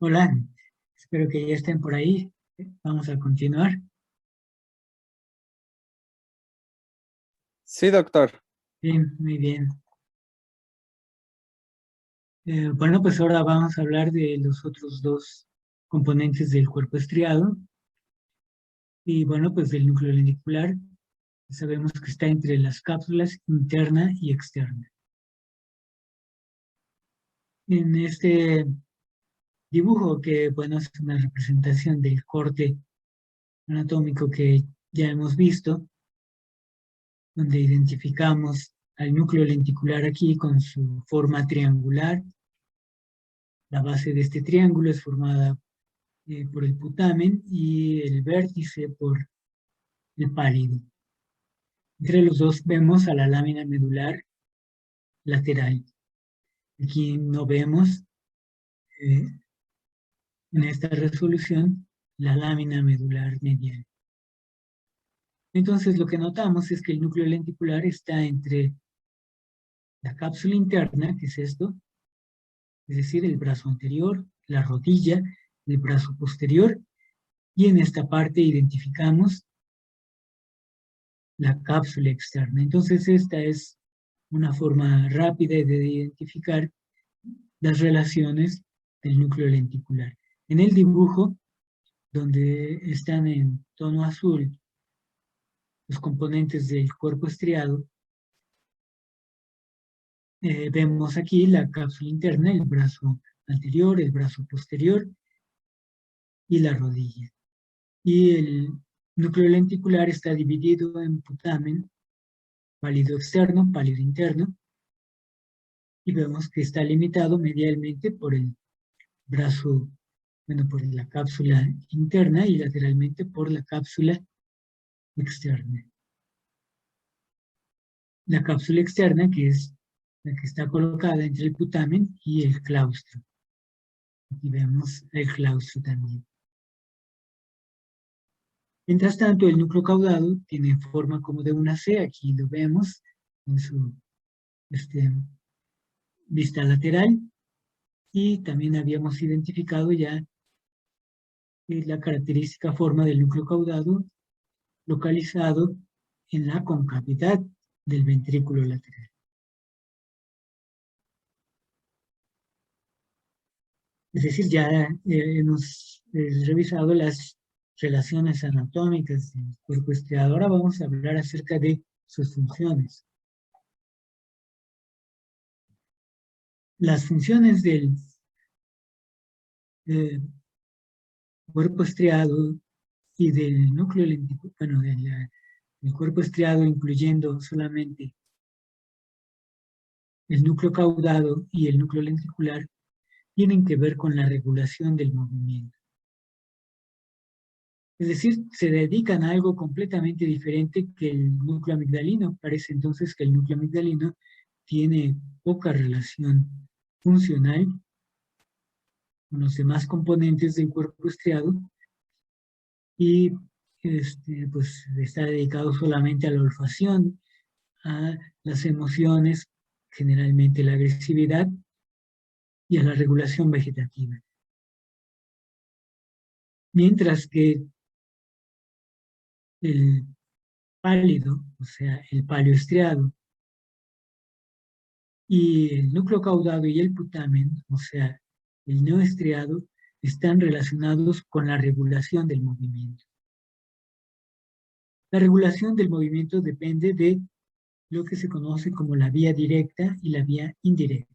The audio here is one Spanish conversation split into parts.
Hola, espero que ya estén por ahí. Vamos a continuar. Sí, doctor. Bien, muy bien. Bueno, pues ahora vamos a hablar de los otros dos componentes del cuerpo estriado. Y bueno, pues del núcleo lenticular. Sabemos que está entre las cápsulas interna y externa. En este dibujo, que bueno, es una representación del corte anatómico que ya hemos visto, donde identificamos al núcleo lenticular aquí con su forma triangular. La base de este triángulo es formada por el putamen y el vértice por el pálido. Entre los dos vemos a la lámina medular lateral. Aquí no vemos eh, en esta resolución la lámina medular medial. Entonces lo que notamos es que el núcleo lenticular está entre la cápsula interna, que es esto, es decir, el brazo anterior, la rodilla, el brazo posterior, y en esta parte identificamos la cápsula externa. Entonces esta es una forma rápida de identificar las relaciones del núcleo lenticular. En el dibujo, donde están en tono azul los componentes del cuerpo estriado, vemos aquí la cápsula interna, el brazo anterior, el brazo posterior y la rodilla. Y el núcleo lenticular está dividido en putamen, pálido externo, pálido interno, y vemos que está limitado medialmente por el brazo, bueno, por la cápsula interna y lateralmente por la cápsula externa. La cápsula externa, que es la que está colocada entre el putamen y el claustro. Aquí vemos el claustro también. Mientras tanto, el núcleo caudado tiene forma como de una C, aquí lo vemos en su vista lateral, y también habíamos identificado ya la característica forma del núcleo caudado localizado en la concavidad del ventrículo lateral. Es decir, ya hemos revisado las relaciones anatómicas del cuerpo estriado. Ahora vamos a hablar acerca de sus funciones. Las funciones del eh, cuerpo estriado y del núcleo lenticular, bueno, del cuerpo estriado, incluyendo solamente el núcleo caudado y el núcleo lenticular, tienen que ver con la regulación del movimiento. Es decir, se dedican a algo completamente diferente que el núcleo amigdalino. Parece entonces que el núcleo amigdalino tiene poca relación funcional con los demás componentes del cuerpo estriado y pues está dedicado solamente a la olfacción, a las emociones, generalmente la agresividad, y a la regulación vegetativa. Mientras que el pálido, o sea, el paleoestriado, y el núcleo caudado y el putamen, o sea, el neoestriado, están relacionados con la regulación del movimiento. La regulación del movimiento depende de lo que se conoce como la vía directa y la vía indirecta.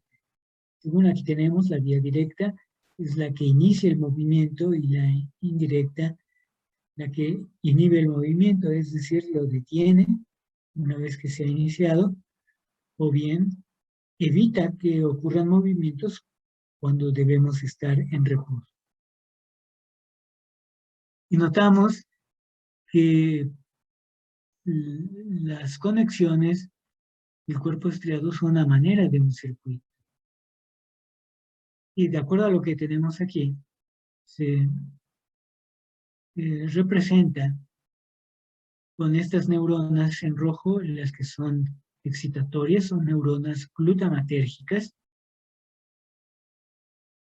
Según aquí tenemos, la vía directa es la que inicia el movimiento y la indirecta la que inhibe el movimiento, es decir, lo detiene una vez que se ha iniciado, o bien evita que ocurran movimientos cuando debemos estar en reposo. Y notamos que las conexiones del cuerpo estriado son una manera de un circuito. Y de acuerdo a lo que tenemos aquí, se representa con estas neuronas en rojo, las que son excitatorias, son neuronas glutamatérgicas,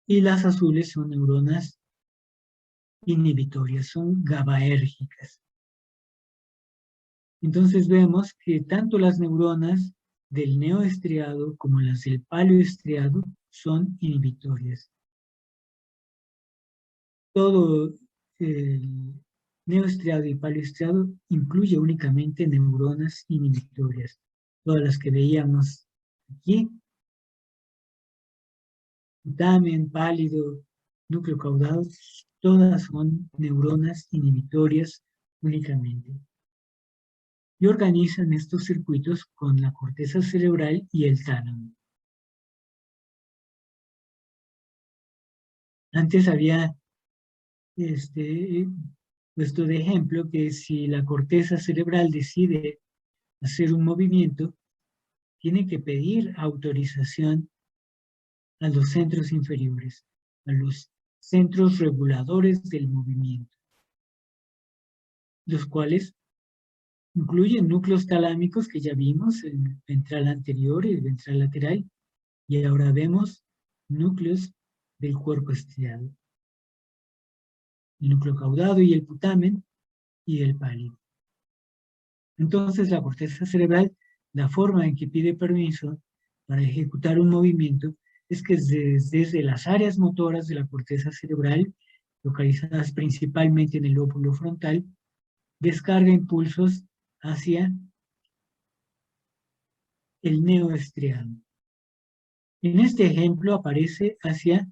y las azules son neuronas inhibitorias, son GABAérgicas. Entonces vemos que tanto las neuronas del neoestriado como las del paleoestriado son inhibitorias. Todo el neoestriado y paleoestriado incluye únicamente neuronas inhibitorias. Todas las que veíamos aquí, putamen, pálido, núcleo caudado, todas son neuronas inhibitorias únicamente. Y organizan estos circuitos con la corteza cerebral y el tálamo. Antes había puesto de ejemplo que si la corteza cerebral decide hacer un movimiento, tiene que pedir autorización a los centros inferiores, a los centros reguladores del movimiento, los cuales incluyen núcleos talámicos que ya vimos, el ventral anterior y el ventral lateral, y ahora vemos núcleos del cuerpo estriado, el núcleo caudado y el putamen y el pálido. Entonces la corteza cerebral, la forma en que pide permiso para ejecutar un movimiento es que desde las áreas motoras de la corteza cerebral, localizadas principalmente en el lóbulo frontal, descarga impulsos hacia el neoestriado. En este ejemplo aparece hacia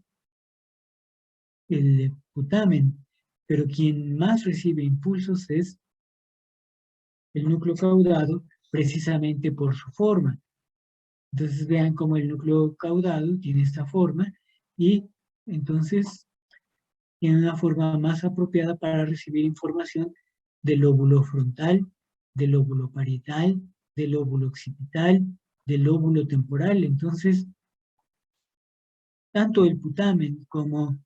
el putamen, pero quien más recibe impulsos es el núcleo caudado, precisamente por su forma. Entonces vean cómo el núcleo caudado tiene esta forma y entonces tiene una forma más apropiada para recibir información del lóbulo frontal, del lóbulo parietal, del lóbulo occipital, del lóbulo temporal. Entonces, tanto el putamen como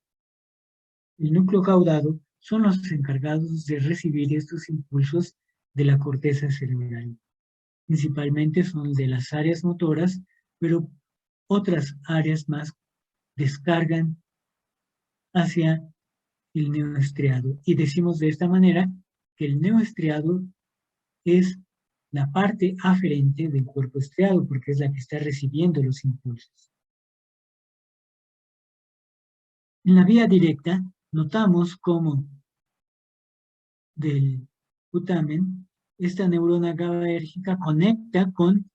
el núcleo caudado son los encargados de recibir estos impulsos de la corteza cerebral. Principalmente son de las áreas motoras, pero otras áreas más descargan hacia el neoestriado. Y decimos de esta manera que el neoestriado es la parte aferente del cuerpo estriado, porque es la que está recibiendo los impulsos. En la vía directa, notamos cómo del putamen, esta neurona GABAérgica conecta con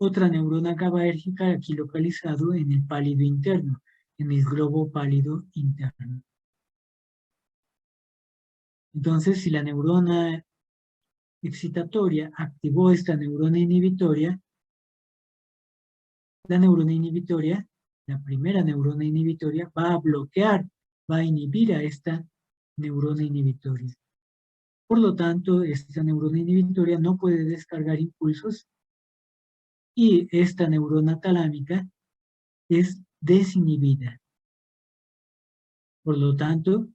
otra neurona GABAérgica aquí localizado en el pálido interno, en el globo pálido interno. Entonces, si la neurona excitatoria activó esta neurona inhibitoria, la primera neurona inhibitoria, va a bloquear, va a inhibir a esta neurona inhibitoria. Por lo tanto, esta neurona inhibitoria no puede descargar impulsos y esta neurona talámica es desinhibida. Por lo tanto,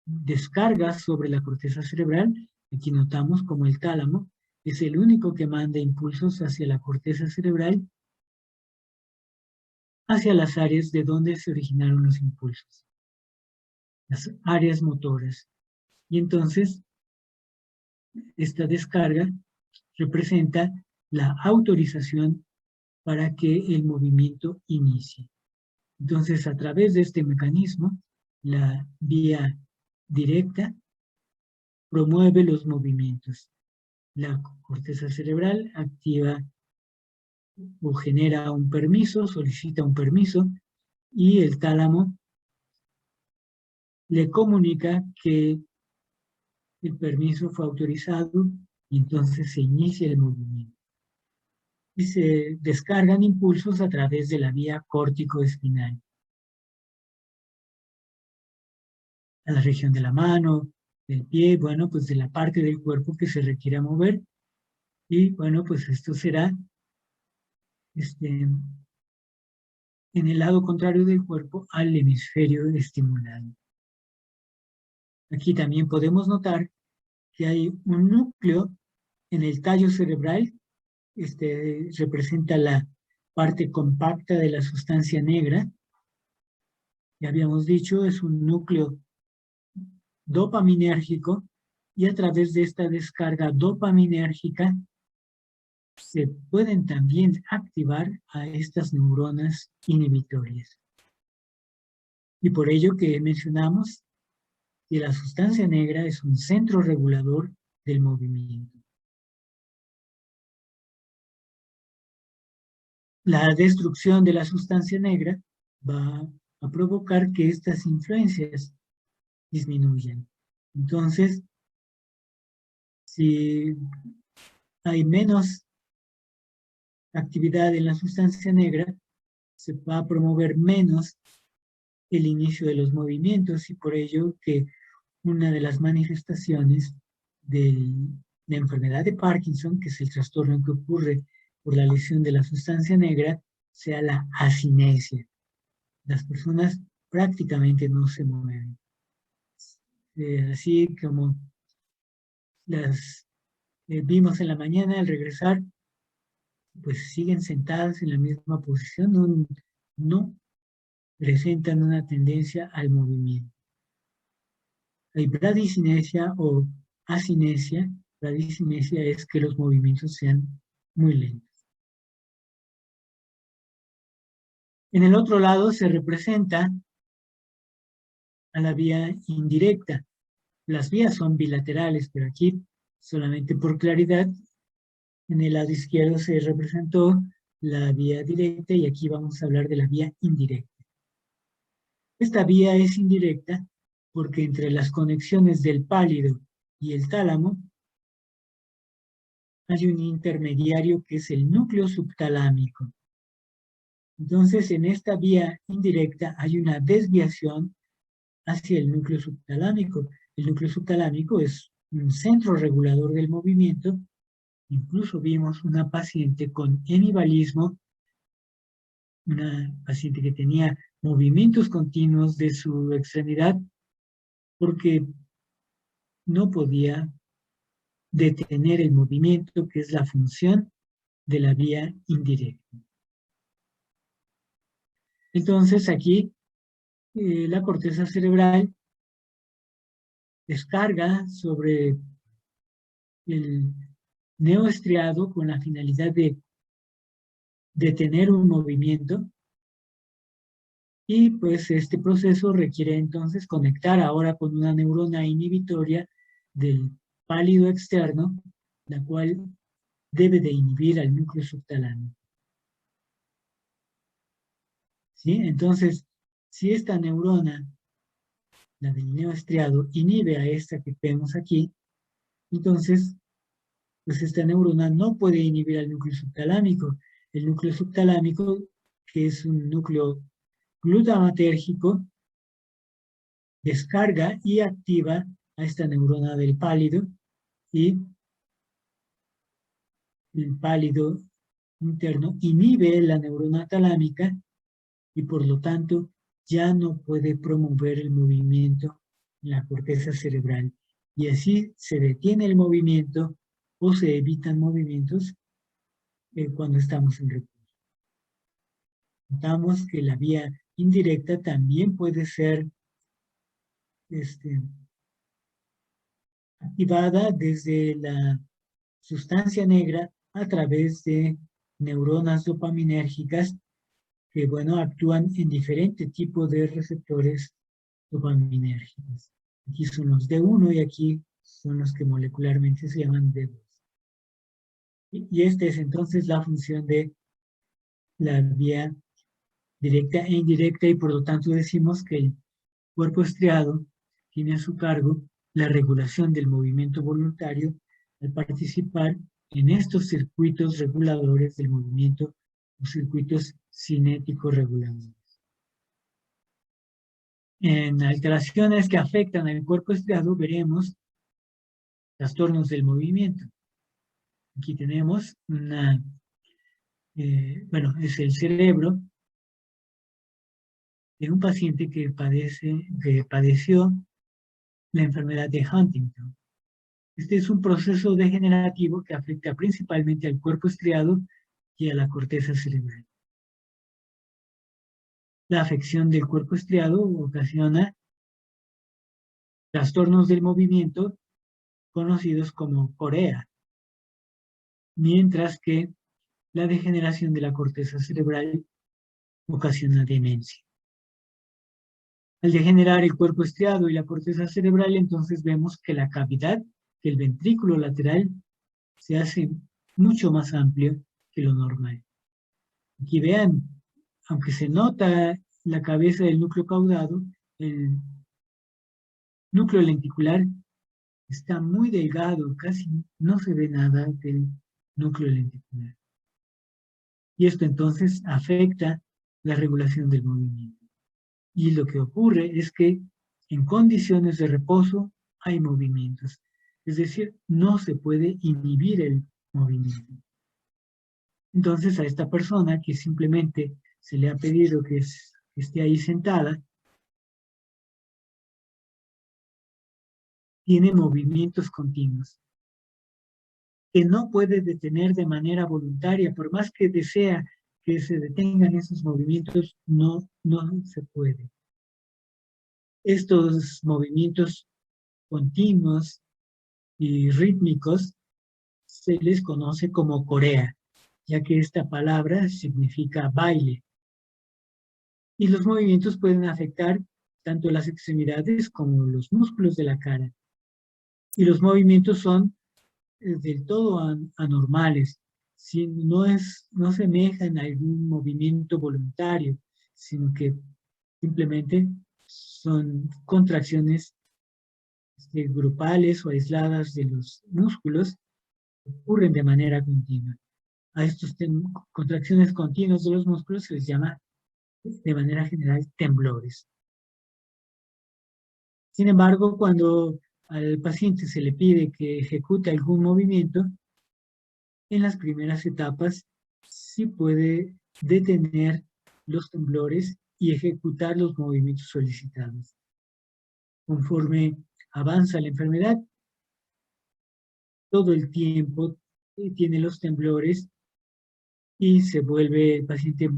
descarga sobre la corteza cerebral, aquí notamos como el tálamo es el único que manda impulsos hacia la corteza cerebral, hacia las áreas de donde se originaron los impulsos, las áreas motoras. Y entonces, esta descarga representa la autorización para que el movimiento inicie. Entonces, a través de este mecanismo, la vía directa promueve los movimientos. La corteza cerebral activa o genera un permiso, solicita un permiso, y el tálamo le comunica que el permiso fue autorizado y entonces se inicia el movimiento. Y se descargan impulsos a través de la vía córtico-espinal. A la región de la mano, del pie, bueno, pues de la parte del cuerpo que se requiera mover. Y bueno, pues esto será en el lado contrario del cuerpo al hemisferio estimulado. Aquí también podemos notar que hay un núcleo en el tallo cerebral, representa la parte compacta de la sustancia negra. Ya habíamos dicho, es un núcleo dopaminérgico y a través de esta descarga dopaminérgica se pueden también activar a estas neuronas inhibitorias. Y por ello que mencionamos que la sustancia negra es un centro regulador del movimiento. La destrucción de la sustancia negra va a provocar que estas influencias disminuyan. Entonces, si hay menos actividad en la sustancia negra, se va a promover menos el inicio de los movimientos y por ello que una de las manifestaciones de la enfermedad de Parkinson, que es el trastorno que ocurre por la lesión de la sustancia negra, sea la asinesia. Las personas prácticamente no se mueven. Así como las vimos en la mañana al regresar, pues siguen sentadas en la misma posición, no presentan una tendencia al movimiento. Hay bradicinesia o asinesia. Bradicinesia es que los movimientos sean muy lentos. En el otro lado se representa a la vía indirecta. Las vías son bilaterales, pero aquí, solamente por claridad, en el lado izquierdo se representó la vía directa y aquí vamos a hablar de la vía indirecta. Esta vía es indirecta porque entre las conexiones del pálido y el tálamo hay un intermediario que es el núcleo subtalámico. Entonces, en esta vía indirecta hay una desviación hacia el núcleo subtalámico. El núcleo subtalámico es un centro regulador del movimiento. Incluso vimos una paciente con hemibalismo, una paciente que tenía movimientos continuos de su extremidad porque no podía detener el movimiento, que es la función de la vía indirecta. Entonces aquí la corteza cerebral descarga sobre el neoestriado con la finalidad de detener un movimiento y pues este proceso requiere entonces conectar ahora con una neurona inhibitoria del pálido externo, la cual debe de inhibir al núcleo subtalámico. ¿Sí? Entonces, si esta neurona, la del neoestriado, inhibe a esta que vemos aquí, entonces, pues esta neurona no puede inhibir al núcleo subtalámico. El núcleo subtalámico, que es un núcleo glutamatérgico, descarga y activa a esta neurona del pálido y el pálido interno inhibe la neurona talámica y por lo tanto ya no puede promover el movimiento en la corteza cerebral. Y así se detiene el movimiento o se evitan movimientos cuando estamos en reposo. Notamos que la vía indirecta también puede ser activada desde la sustancia negra a través de neuronas dopaminérgicas que, bueno, actúan en diferentes tipos de receptores dopaminérgicos. Aquí son los D1 y aquí son los que molecularmente se llaman D2. Y esta es entonces la función de la vía directa e indirecta y por lo tanto decimos que el cuerpo estriado tiene a su cargo la regulación del movimiento voluntario al participar en estos circuitos reguladores del movimiento o circuitos cinéticos reguladores. En alteraciones que afectan al cuerpo estriado veremos trastornos del movimiento. Aquí tenemos una, es el cerebro de un paciente que padeció la enfermedad de Huntington. Este es un proceso degenerativo que afecta principalmente al cuerpo estriado y a la corteza cerebral. La afección del cuerpo estriado ocasiona trastornos del movimiento conocidos como corea, mientras que la degeneración de la corteza cerebral ocasiona demencia. Al degenerar el cuerpo estriado y la corteza cerebral, entonces vemos que la cavidad, que el ventrículo lateral, se hace mucho más amplio que lo normal. Aquí vean, aunque se nota la cabeza del núcleo caudado, el núcleo lenticular está muy delgado, casi no se ve nada del núcleo lenticular. Y esto entonces afecta la regulación del movimiento. Y lo que ocurre es que en condiciones de reposo hay movimientos. Es decir, no se puede inhibir el movimiento. Entonces a esta persona que simplemente se le ha pedido que esté ahí sentada, tiene movimientos continuos, que no puede detener de manera voluntaria, por más que desea que se detengan esos movimientos, no se puede. Estos movimientos continuos y rítmicos se les conoce como corea, ya que esta palabra significa baile. Y los movimientos pueden afectar tanto las extremidades como los músculos de la cara. Y los movimientos son del todo anormales, si no semejan a algún movimiento voluntario, sino que simplemente son contracciones grupales o aisladas de los músculos que ocurren de manera continua. A estas contracciones continuas de los músculos se les llama de manera general temblores. Sin embargo, cuando al paciente se le pide que ejecute algún movimiento, en las primeras etapas sí puede detener los temblores y ejecutar los movimientos solicitados. Conforme avanza la enfermedad, todo el tiempo tiene los temblores y se vuelve el paciente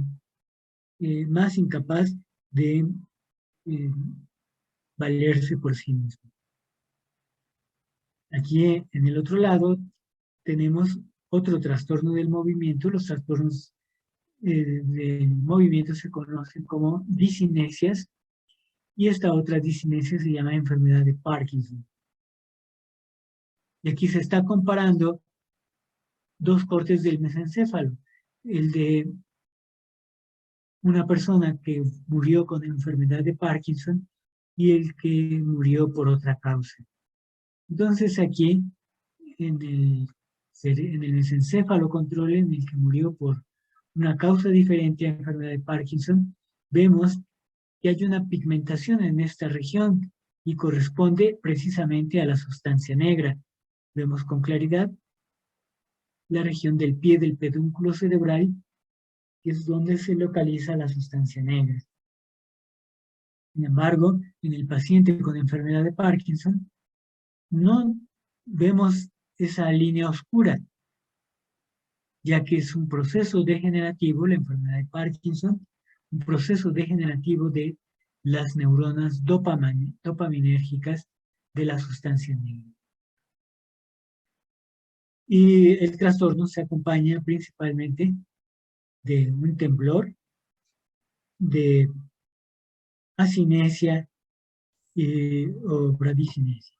más incapaz de valerse por sí mismo. Aquí en el otro lado tenemos otro trastorno del movimiento. Los trastornos del movimiento se conocen como disinesias y esta otra disinesia se llama enfermedad de Parkinson. Y aquí se está comparando dos cortes del mesencéfalo, el de una persona que murió con enfermedad de Parkinson y el que murió por otra causa. Entonces aquí, en el mesencéfalo control, en el que murió por una causa diferente a la enfermedad de Parkinson, vemos que hay una pigmentación en esta región y corresponde precisamente a la sustancia negra. Vemos con claridad la región del pie del pedúnculo cerebral, que es donde se localiza la sustancia negra. Sin embargo, en el paciente con enfermedad de Parkinson, no vemos esa línea oscura, ya que es un proceso degenerativo, la enfermedad de Parkinson, un proceso degenerativo de las neuronas dopaminérgicas de la sustancia negra. Y el trastorno se acompaña principalmente de un temblor, de asinesia o bradicinesia.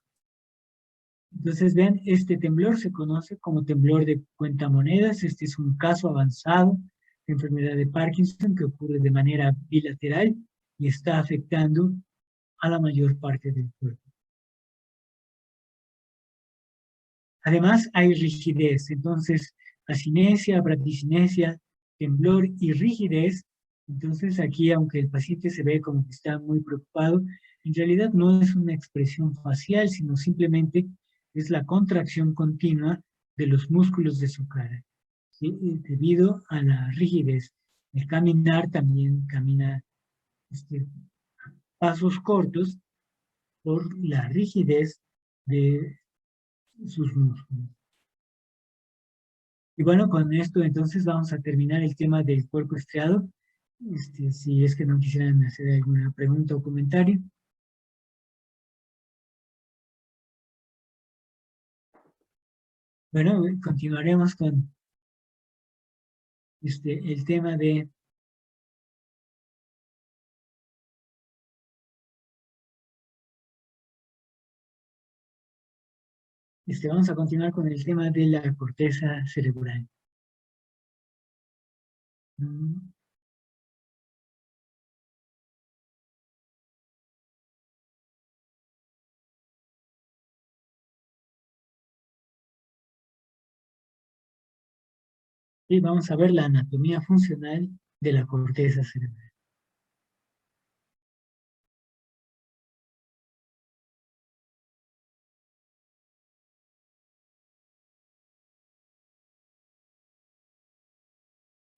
Entonces, vean, este temblor se conoce como temblor de cuentamonedas. Este es un caso avanzado de enfermedad de Parkinson que ocurre de manera bilateral y está afectando a la mayor parte del cuerpo. Además, hay rigidez. Entonces, asinesia, bradicinesia, temblor y rigidez. Entonces, aquí, aunque el paciente se ve como que está muy preocupado, en realidad no es una expresión facial, sino simplemente es la contracción continua de los músculos de su cara, ¿sí? Debido a la rigidez. El caminar también camina pasos cortos por la rigidez de sus músculos. Y bueno, con esto entonces vamos a terminar el tema del cuerpo estriado Si es que no quisieran hacer alguna pregunta o comentario. Bueno, continuaremos con el tema de vamos a continuar con el tema de la corteza cerebral. Mm. Y vamos a ver la anatomía funcional de la corteza cerebral.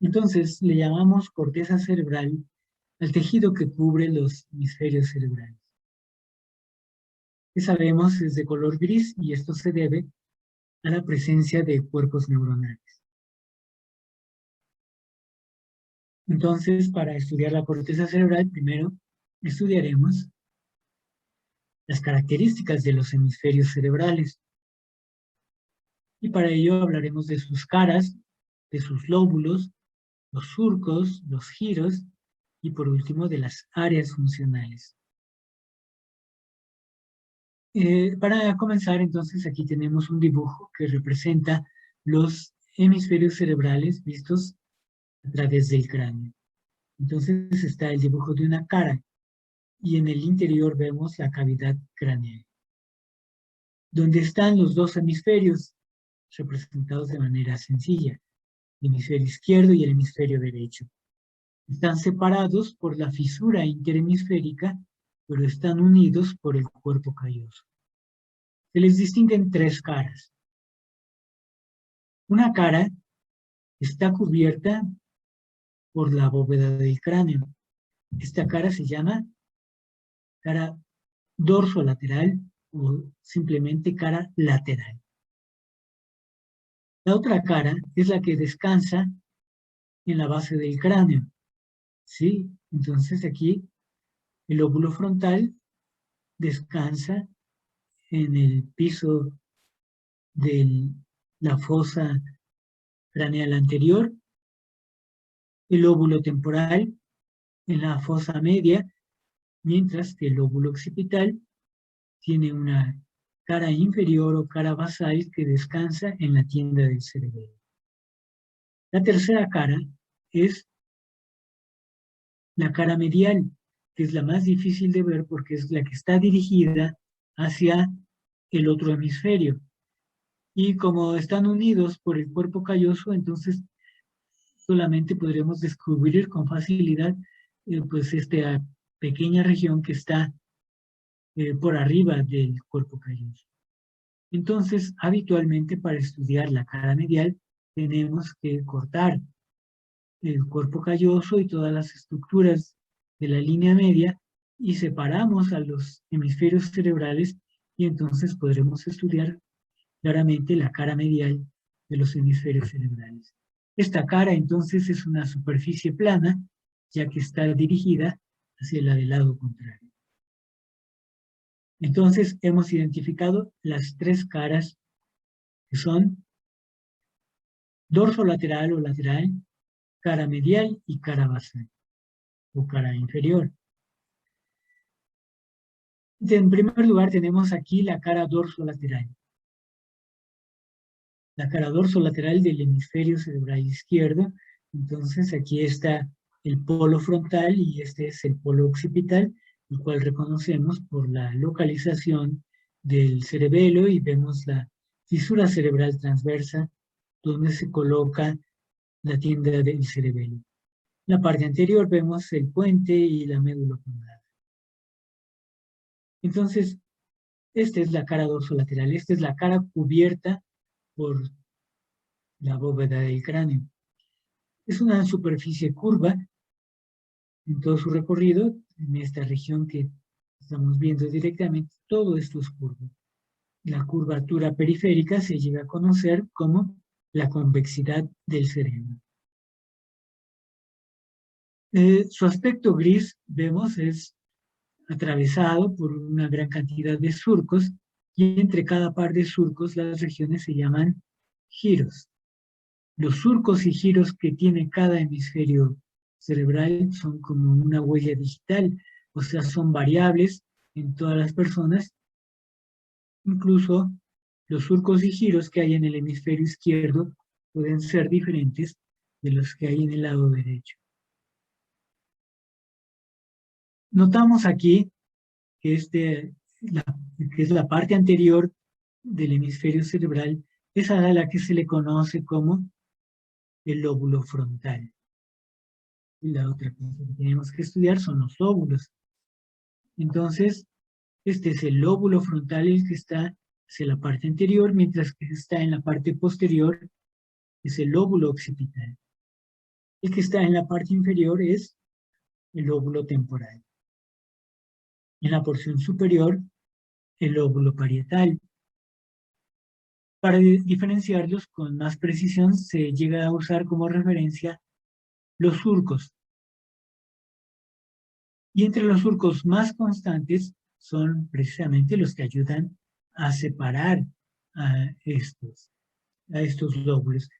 Entonces, le llamamos corteza cerebral al tejido que cubre los hemisferios cerebrales. Que sabemos es de color gris y esto se debe a la presencia de cuerpos neuronales. Entonces, para estudiar la corteza cerebral, primero estudiaremos las características de los hemisferios cerebrales. Y para ello hablaremos de sus caras, de sus lóbulos, los surcos, los giros y por último de las áreas funcionales. Para comenzar, entonces, aquí tenemos un dibujo que representa los hemisferios cerebrales vistos a través del cráneo. Entonces está el dibujo de una cara y en el interior vemos la cavidad craneal, donde están los dos hemisferios representados de manera sencilla, el hemisferio izquierdo y el hemisferio derecho. Están separados por la fisura interhemisférica, pero están unidos por el cuerpo calloso. Se les distinguen tres caras. Una cara está cubierta por la bóveda del cráneo. Esta cara se llama cara dorsolateral o simplemente cara lateral. La otra cara es la que descansa en la base del cráneo. ¿Sí? Entonces aquí el lóbulo frontal descansa en el piso de la fosa craneal anterior, el lóbulo temporal en la fosa media, mientras que el lóbulo occipital tiene una cara inferior o cara basal que descansa en la tienda del cerebelo. La tercera cara es la cara medial, que es la más difícil de ver porque es la que está dirigida hacia el otro hemisferio. Y como están unidos por el cuerpo calloso, entonces solamente podremos descubrir con facilidad pues esta pequeña región que está por arriba del cuerpo calloso. Entonces, habitualmente para estudiar la cara medial tenemos que cortar el cuerpo calloso y todas las estructuras de la línea media y separamos a los hemisferios cerebrales y entonces podremos estudiar claramente la cara medial de los hemisferios cerebrales. Esta cara entonces es una superficie plana, ya que está dirigida hacia la del lado contrario. Entonces hemos identificado las tres caras que son dorso lateral o lateral, cara medial y cara basal o cara inferior. En primer lugar tenemos aquí la cara dorsolateral. La cara dorsolateral del hemisferio cerebral izquierdo. Entonces aquí está el polo frontal y este es el polo occipital, el cual reconocemos por la localización del cerebelo y vemos la fisura cerebral transversa donde se coloca la tienda del cerebelo. En la parte anterior vemos el puente y la médula oblongada. Entonces, esta es la cara dorsolateral, esta es la cara cubierta por la bóveda del cráneo. Es una superficie curva en todo su recorrido, en esta región que estamos viendo directamente, todo esto es curvo. La curvatura periférica se llega a conocer como la convexidad del cerebro. Su aspecto gris, vemos, es atravesado por una gran cantidad de surcos, y entre cada par de surcos las regiones se llaman giros. Los surcos y giros que tiene cada hemisferio cerebral son como una huella digital, o sea, son variables en todas las personas. Incluso los surcos y giros que hay en el hemisferio izquierdo pueden ser diferentes de los que hay en el lado derecho. Notamos aquí que, que es la parte anterior del hemisferio cerebral, es a la que se le conoce como el lóbulo frontal. Y la otra cosa que tenemos que estudiar son los lóbulos. Entonces, este es el lóbulo frontal, el que está hacia la parte anterior, mientras que está en la parte posterior es el lóbulo occipital. El que está en la parte inferior es el lóbulo temporal. En la porción superior, el lóbulo parietal. Para diferenciarlos con más precisión, se llega a usar como referencia los surcos. Y entre los surcos más constantes son precisamente los que ayudan a separar a estos lóbulos.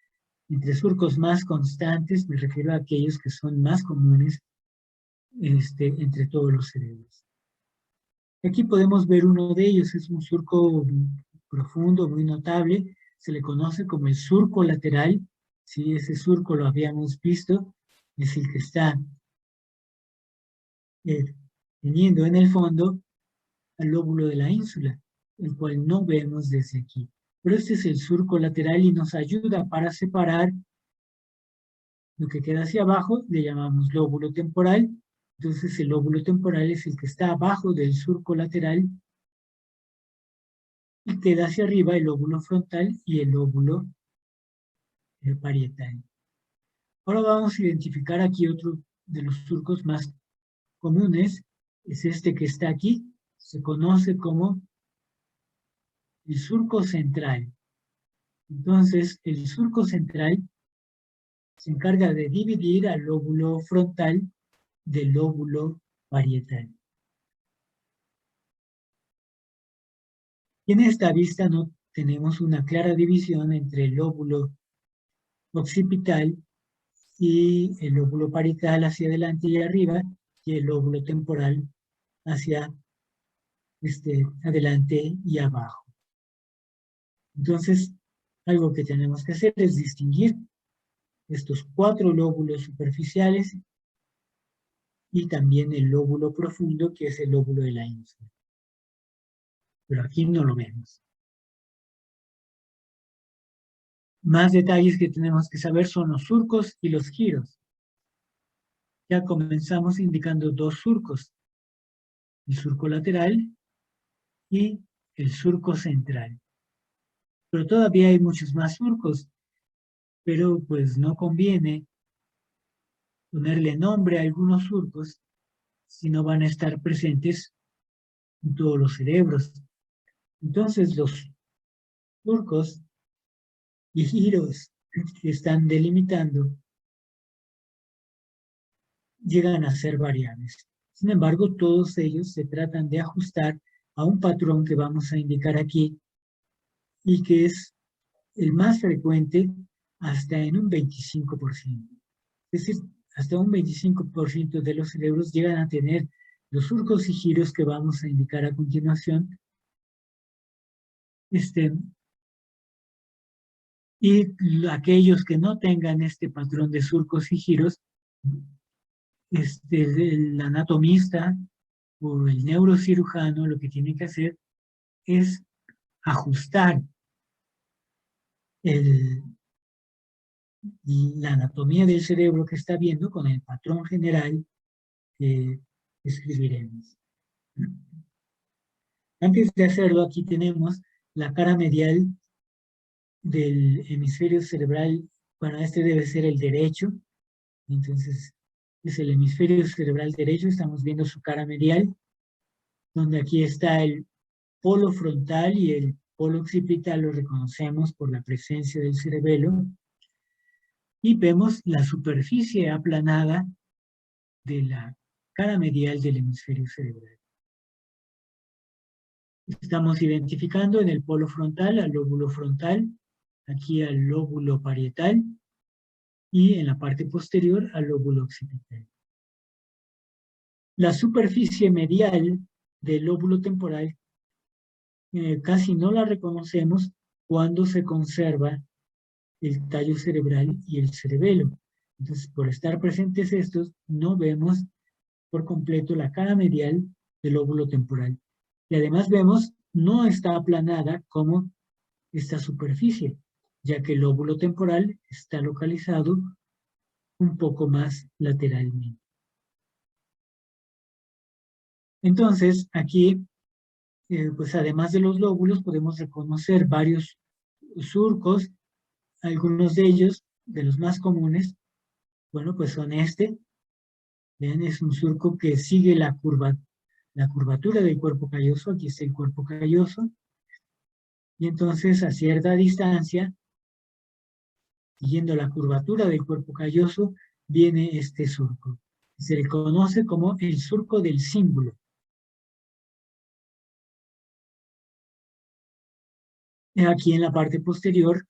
Entre surcos más constantes me refiero a aquellos que son más comunes entre todos los cerebros. Aquí podemos ver uno de ellos, es un surco profundo, muy notable, se le conoce como el surco lateral. Si ese surco lo habíamos visto, es el que está teniendo en el fondo al lóbulo de la ínsula, el cual no vemos desde aquí. Pero este es el surco lateral y nos ayuda para separar lo que queda hacia abajo, le llamamos lóbulo temporal. Entonces el lóbulo temporal es el que está abajo del surco lateral, y queda hacia arriba el lóbulo frontal y el lóbulo parietal. Ahora vamos a identificar aquí otro de los surcos más comunes, es este que está aquí, se conoce como el surco central. Entonces, el surco central se encarga de dividir al lóbulo frontal del lóbulo parietal. Y en esta vista no tenemos una clara división entre el lóbulo occipital y el lóbulo parietal hacia adelante y arriba, y el lóbulo temporal hacia adelante y abajo. Entonces, algo que tenemos que hacer es distinguir estos 4 lóbulos superficiales y también el lóbulo profundo, que es el lóbulo de la ínsula. Pero aquí no lo vemos. Más detalles que tenemos que saber son los surcos y los giros. Ya comenzamos indicando 2 surcos, el surco lateral y el surco central. Pero todavía hay muchos más surcos, pero pues no conviene ponerle nombre a algunos surcos si no van a estar presentes en todos los cerebros. Entonces los surcos y giros que están delimitando llegan a ser variables. Sin embargo, todos ellos se tratan de ajustar a un patrón que vamos a indicar aquí y que es el más frecuente hasta en un 25%. Es decir, hasta un 25% de los cerebros llegan a tener los surcos y giros que vamos a indicar a continuación. Y aquellos que no tengan este patrón de surcos y giros, el anatomista o el neurocirujano lo que tiene que hacer es ajustar la anatomía del cerebro que está viendo con el patrón general que escribiremos. Antes de hacerlo, aquí tenemos la cara medial del hemisferio cerebral. Bueno, este debe ser el derecho. Entonces, es el hemisferio cerebral derecho. Estamos viendo su cara medial, donde aquí está el polo frontal y el polo occipital lo reconocemos por la presencia del cerebelo. Y vemos la superficie aplanada de la cara medial del hemisferio cerebral. Estamos identificando en el polo frontal al lóbulo frontal, aquí al lóbulo parietal y en la parte posterior al lóbulo occipital. La superficie medial del lóbulo temporal casi no la reconocemos cuando se conserva el tallo cerebral y el cerebelo. Entonces, por estar presentes estos, no vemos por completo la cara medial del lóbulo temporal. Y además vemos, no está aplanada como esta superficie, ya que el lóbulo temporal está localizado un poco más lateralmente. Entonces, aquí, pues además de los lóbulos, podemos reconocer varios surcos, algunos de ellos, de los más comunes, bueno, pues son vean, es un surco que sigue la curvatura del cuerpo calloso, aquí está el cuerpo calloso, y entonces a cierta distancia, siguiendo la curvatura del cuerpo calloso, viene este surco. Se le conoce como el surco del cíngulo. Aquí en la parte posterior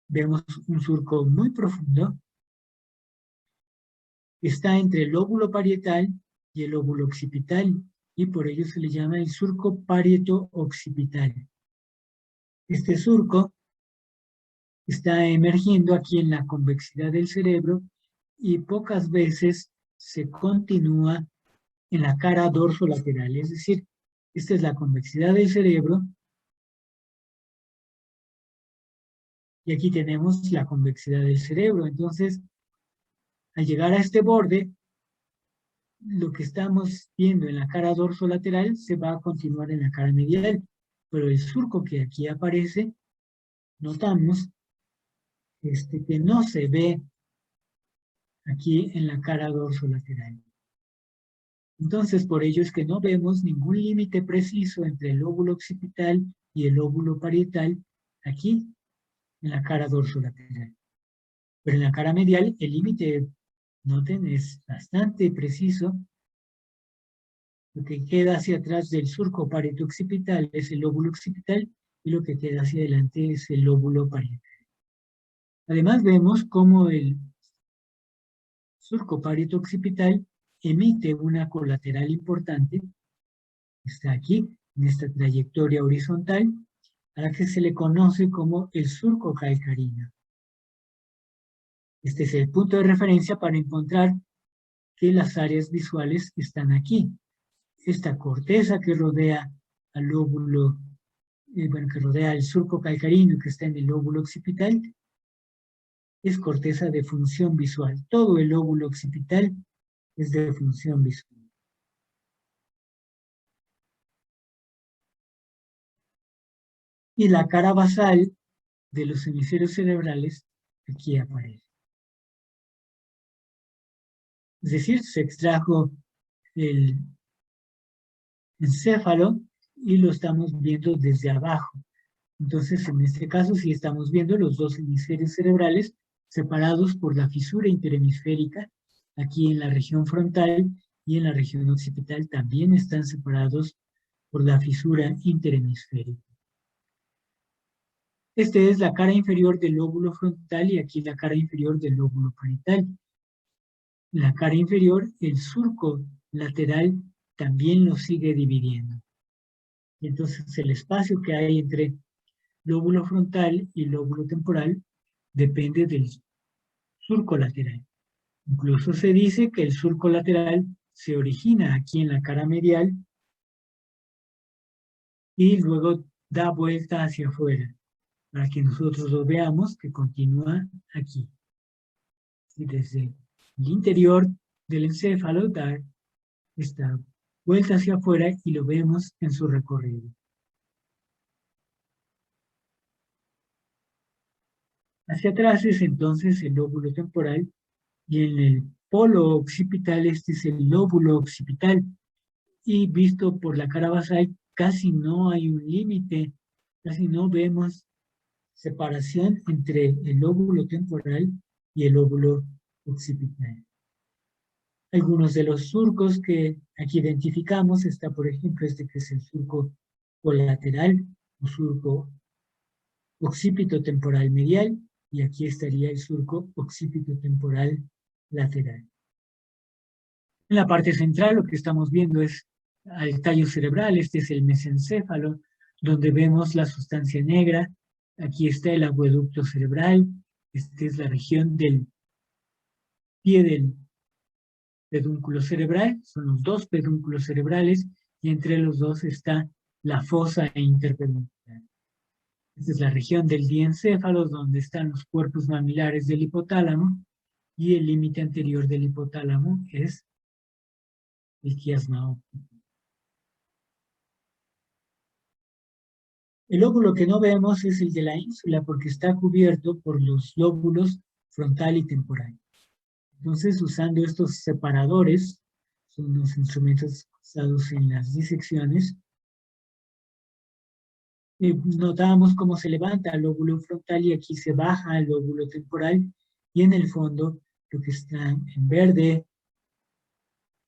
vemos un surco muy profundo. Está entre el lóbulo parietal y el lóbulo occipital, y por ello se le llama el surco parieto-occipital. Este surco está emergiendo aquí en la convexidad del cerebro y pocas veces se continúa en la cara dorsolateral. Es decir, esta es la convexidad del cerebro y aquí tenemos la convexidad del cerebro. Entonces, al llegar a este borde, lo que estamos viendo en la cara dorsolateral se va a continuar en la cara medial, pero el surco que aquí aparece, notamos que no se ve aquí en la cara dorsolateral. Entonces, por ello es que no vemos ningún límite preciso entre el lóbulo occipital y el lóbulo parietal aquí en la cara dorsolateral. Pero en la cara medial el límite, noten, es bastante preciso. Lo que queda hacia atrás del surco parieto-occipital es el lóbulo occipital y lo que queda hacia adelante es el lóbulo parietal. Además vemos cómo el surco parieto-occipital emite una colateral importante, está aquí, en esta trayectoria horizontal, a la que se le conoce como el surco calcarino. Este es el punto de referencia para encontrar que las áreas visuales están aquí. Esta corteza que rodea al lóbulo, que rodea el surco calcarino que está en el lóbulo occipital, es corteza de función visual. Todo el lóbulo occipital es de función visual. Y la cara basal de los hemisferios cerebrales aquí aparece. Es decir, se extrajo el encéfalo y lo estamos viendo desde abajo. Entonces, en este caso, sí estamos viendo los dos hemisferios cerebrales separados por la fisura interhemisférica. Aquí en la región frontal y en la región occipital también están separados por la fisura interhemisférica. Este es la cara inferior del lóbulo frontal y aquí la cara inferior del lóbulo parietal. En la cara inferior, el surco lateral también lo sigue dividiendo. Y entonces el espacio que hay entre lóbulo frontal y lóbulo temporal depende del surco lateral. Incluso se dice que el surco lateral se origina aquí en la cara medial y luego da vuelta hacia afuera, para que nosotros lo veamos que continúa aquí. Y desde el interior del encéfalo da esta vuelta hacia afuera y lo vemos en su recorrido. Hacia atrás es entonces el lóbulo temporal y en el polo occipital este es el lóbulo occipital y visto por la cara basal casi no hay un límite, casi no vemos separación entre el lóbulo temporal y el lóbulo occipital. Algunos de los surcos que aquí identificamos está, por ejemplo, este que es el surco colateral o surco occipito temporal medial, y aquí estaría el surco occipito temporal lateral. En la parte central lo que estamos viendo es el tallo cerebral, este es el mesencéfalo, donde vemos la sustancia negra. Aquí está el acueducto cerebral, esta es la región del pie del pedúnculo cerebral, son los dos pedúnculos cerebrales, y entre los dos está la fosa interpeduncular. Esta es la región del diencéfalo, donde están los cuerpos mamilares del hipotálamo, y el límite anterior del hipotálamo es el quiasma óptico. El lóbulo que no vemos es el de la ínsula, porque está cubierto por los lóbulos frontal y temporal. Entonces, usando estos separadores, son los instrumentos usados en las disecciones, notamos cómo se levanta el lóbulo frontal y aquí se baja el lóbulo temporal, y en el fondo lo que está en verde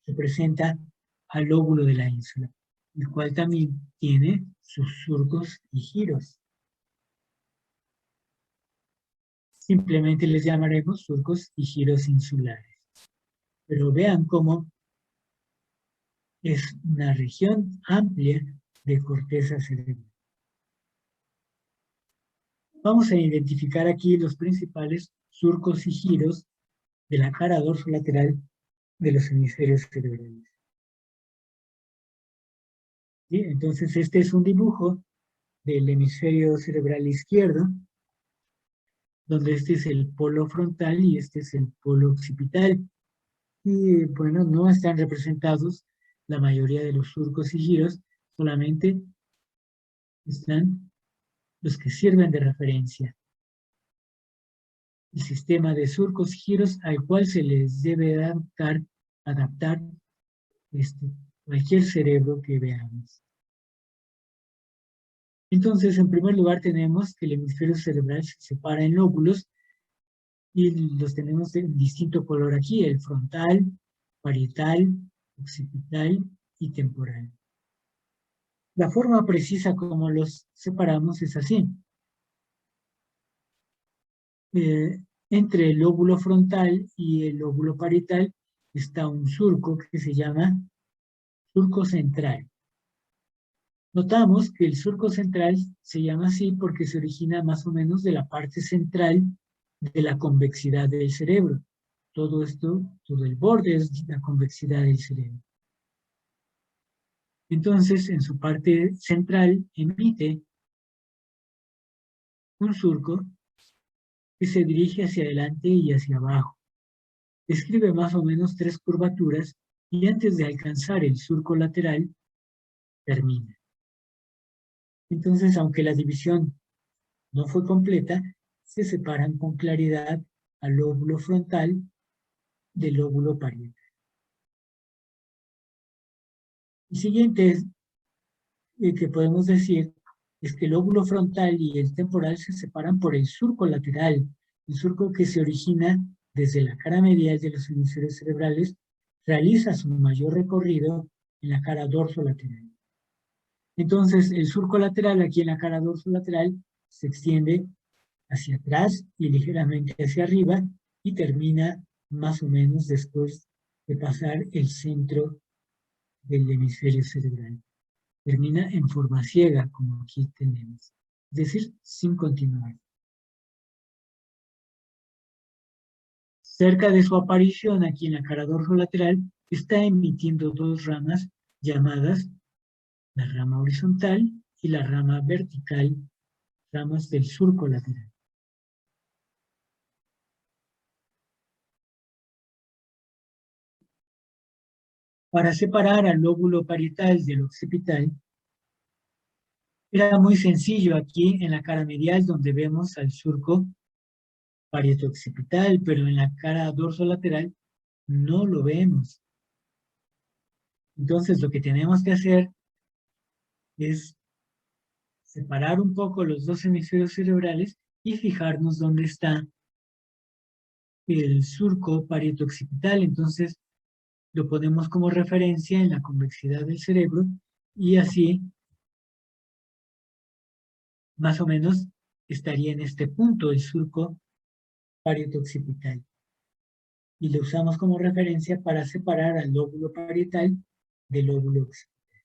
representa al lóbulo de la ínsula, el cual también tiene sus surcos y giros. Simplemente les llamaremos surcos y giros insulares. Pero vean cómo es una región amplia de corteza cerebral. Vamos a identificar aquí los principales surcos y giros de la cara dorsolateral de los hemisferios cerebrales. ¿Sí? Entonces, este es un dibujo del hemisferio cerebral izquierdo, donde este es el polo frontal y este es el polo occipital. Y bueno, no están representados la mayoría de los surcos y giros, solamente están los que sirven de referencia. El sistema de surcos y giros al cual se les debe adaptar cualquier cerebro que veamos. Entonces, en primer lugar tenemos que el hemisferio cerebral se separa en lóbulos y los tenemos de distinto color aquí, el frontal, parietal, occipital y temporal. La forma precisa como los separamos es así. Entre el lóbulo frontal y el lóbulo parietal está un surco que se llama surco central. Notamos que el surco central se llama así porque se origina más o menos de la parte central de la convexidad del cerebro. Todo esto, todo el borde es la convexidad del cerebro. Entonces, en su parte central emite un surco que se dirige hacia adelante y hacia abajo. Describe más o menos 3 curvaturas y antes de alcanzar el surco lateral, termina. Entonces, aunque la división no fue completa, se separan con claridad al lóbulo frontal del lóbulo parietal. El siguiente que podemos decir es que el lóbulo frontal y el temporal se separan por el surco lateral, el surco que se origina desde la cara medial de los hemisferios cerebrales, realiza su mayor recorrido en la cara dorsolateral. Entonces, el surco lateral aquí en la cara dorsolateral se extiende hacia atrás y ligeramente hacia arriba y termina más o menos después de pasar el centro del hemisferio cerebral. Termina en forma ciega, como aquí tenemos, es decir, sin continuar. Cerca de su aparición aquí en la cara dorsolateral está emitiendo 2 ramas llamadas la rama horizontal y la rama vertical, ramas del surco lateral. Para separar al lóbulo parietal del occipital, era muy sencillo aquí en la cara medial donde vemos al surco parieto-occipital, pero en la cara dorsolateral no lo vemos. Entonces lo que tenemos que hacer es separar un poco los 2 hemisferios cerebrales y fijarnos dónde está el surco parieto-occipital. Entonces lo ponemos como referencia en la convexidad del cerebro y así, más o menos, estaría en este punto el surco parieto-occipital. Y lo usamos como referencia para separar al lóbulo parietal del lóbulo occipital.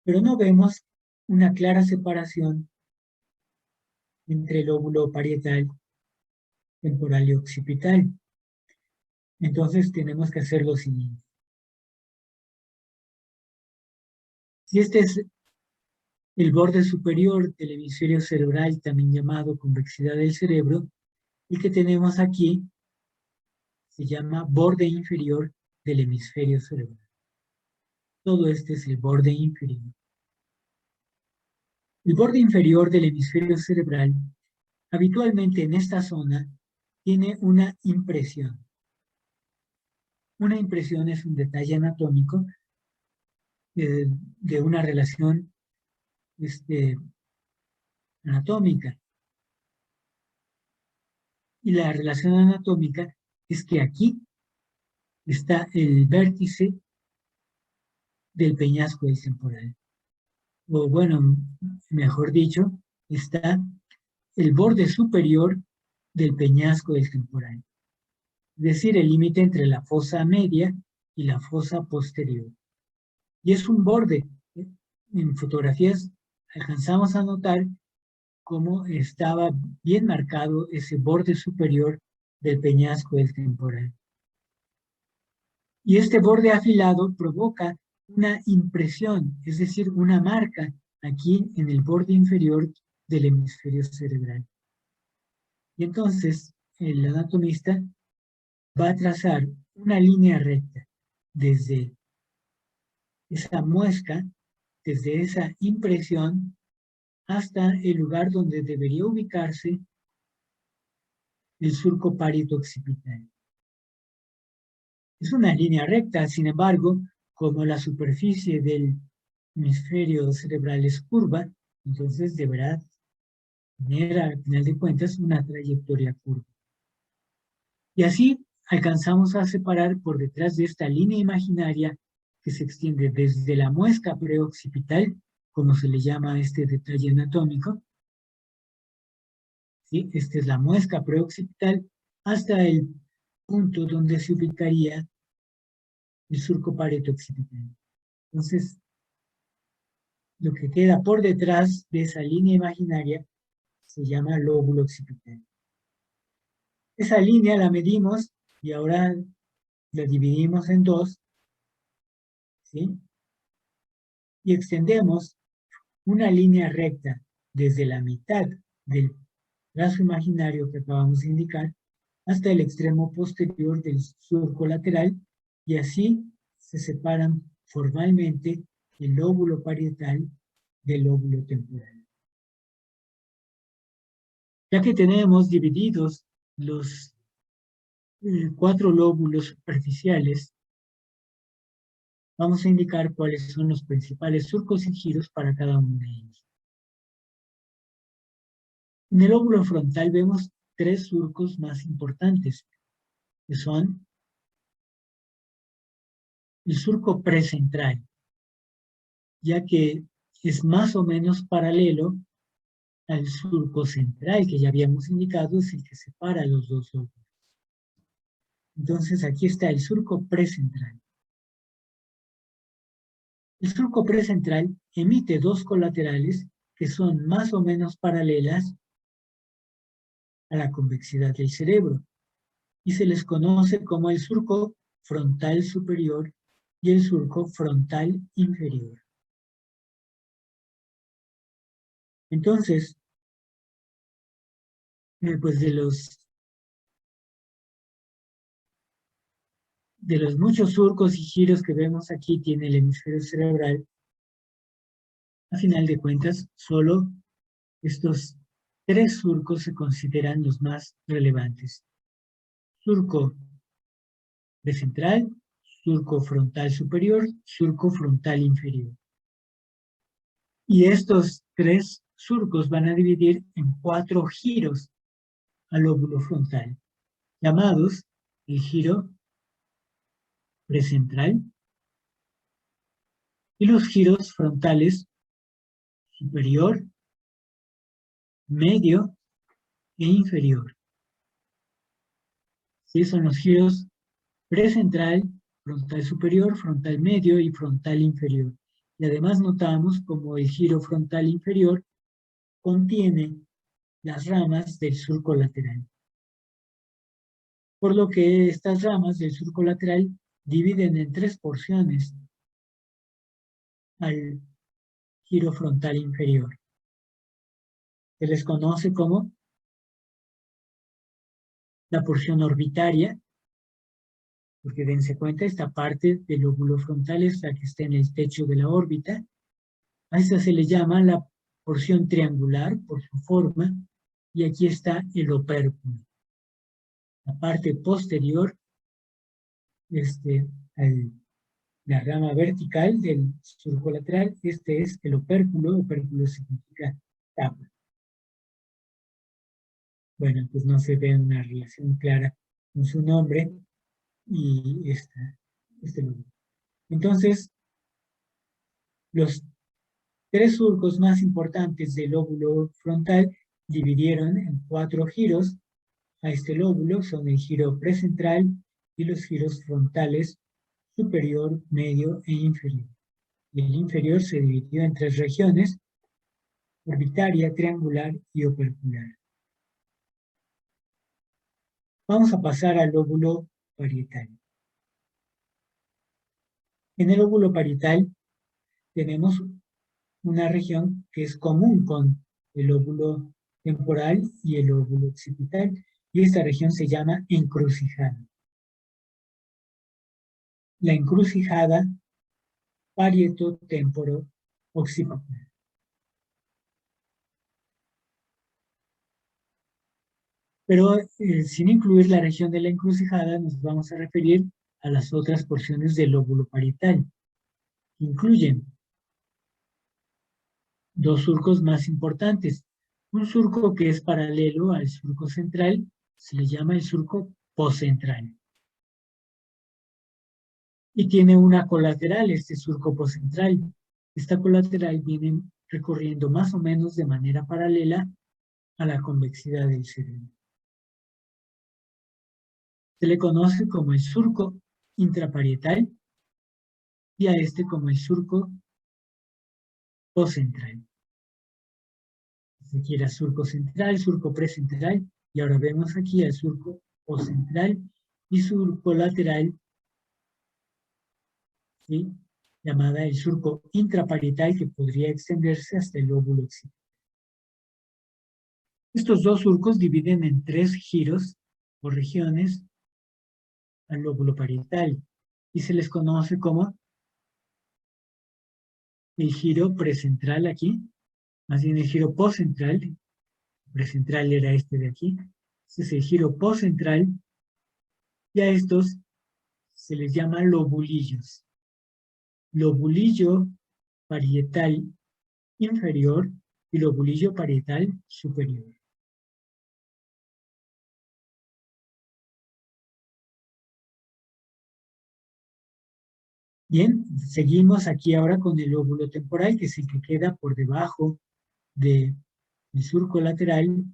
Pero no vemos una clara separación entre el lóbulo parietal, temporal y occipital. Entonces tenemos que hacer lo siguiente. Si este es el borde superior del hemisferio cerebral, también llamado convexidad del cerebro, el que tenemos aquí se llama borde inferior del hemisferio cerebral. Todo este es el borde inferior. El borde inferior del hemisferio cerebral, habitualmente en esta zona, tiene una impresión. Una impresión es un detalle anatómico de una relación anatómica. Y la relación anatómica es que aquí está el vértice del peñasco del temporal. O bueno, mejor dicho, está el borde superior del peñasco del temporal. Es decir, el límite entre la fosa media y la fosa posterior. Y es un borde. En fotografías alcanzamos a notar cómo estaba bien marcado ese borde superior del peñasco del temporal. Y este borde afilado provoca una impresión, es decir, una marca aquí en el borde inferior del hemisferio cerebral. Y entonces el anatomista va a trazar una línea recta desde esa muesca, desde esa impresión, hasta el lugar donde debería ubicarse el surco parieto-occipital. Es una línea recta, sin embargo, como la superficie del hemisferio cerebral es curva, entonces deberá tener al final de cuentas una trayectoria curva. Y así alcanzamos a separar por detrás de esta línea imaginaria que se extiende desde la muesca preoccipital, como se le llama a este detalle anatómico, ¿sí? Esta es la muesca preoccipital, hasta el punto donde se ubicaría el surco parieto-occipital. Entonces, lo que queda por detrás de esa línea imaginaria se llama lóbulo occipital. Esa línea la medimos y ahora la dividimos en dos, ¿sí? Y extendemos una línea recta desde la mitad del brazo imaginario que acabamos de indicar hasta el extremo posterior del surco lateral y así se separan formalmente el lóbulo parietal del lóbulo temporal. Ya que tenemos divididos los 4 lóbulos superficiales, vamos a indicar cuáles son los principales surcos y giros para cada uno de ellos. En el lóbulo frontal vemos 3 surcos más importantes, que son el surco precentral, ya que es más o menos paralelo al surco central que ya habíamos indicado, es el que separa los dos lóbulos. Entonces aquí está el surco precentral. El surco precentral emite 2 colaterales que son más o menos paralelas a la convexidad del cerebro y se les conoce como el surco frontal superior y el surco frontal inferior. Entonces, pues de los muchos surcos y giros que vemos aquí tiene el hemisferio cerebral, a final de cuentas, solo estos 3 surcos se consideran los más relevantes. Surco precentral, surco frontal superior, surco frontal inferior. Y estos 3 surcos van a dividir en 4 giros al lóbulo frontal. llamados el giro precentral y los giros frontales superior, medio e inferior. ¿Sí? Son los giros precentral, frontal superior, frontal medio y frontal inferior. Y además notamos como el giro frontal inferior contiene las ramas del surco lateral. Por lo que estas ramas del surco lateral dividen en 3 porciones al giro frontal inferior. Se les conoce como la porción orbitaria, porque dense cuenta, esta parte del lóbulo frontal es la que está en el techo de la órbita. A esta se le llama la porción triangular por su forma, y aquí está el opérculo. La parte posterior, la rama vertical del surco lateral, este es el opérculo. Opérculo significa tapa. Bueno, pues no se ve una relación clara con su nombre y este lóbulo. Entonces, los 3 surcos más importantes del lóbulo frontal dividieron en 4 giros a este lóbulo, son el giro precentral y los giros frontales superior, medio e inferior. Y el inferior se dividió en 3 regiones: orbitaria, triangular y opercular. Vamos a pasar al lóbulo parietal. En el lóbulo parietal tenemos una región que es común con el lóbulo temporal y el lóbulo occipital, y esta región se llama encrucijada. La encrucijada parieto-temporo-occipital. Pero sin incluir la región de la encrucijada, nos vamos a referir a las otras porciones del lóbulo parietal. Incluyen 2 surcos más importantes. Un surco que es paralelo al surco central se le llama el surco poscentral. Y tiene una colateral, este surco poscentral. Esta colateral viene recorriendo más o menos de manera paralela a la convexidad del cerebro. Se le conoce como el surco intraparietal y a este como el surco poscentral. Aquí era surco central, surco precentral, y ahora vemos aquí el surco poscentral y surco lateral, ¿sí?, llamada el surco intraparietal, que podría extenderse hasta el lóbulo occipital. Estos 2 surcos dividen en 3 giros o regiones al lóbulo parietal y se les conoce como el giro precentral aquí, más bien el giro poscentral. Precentral era este de aquí. Este es el giro poscentral, y a estos se les llama lobulillos. Lobulillo parietal inferior y lobulillo parietal superior. Bien, seguimos aquí ahora con el lóbulo temporal, que es el que queda por debajo del surco lateral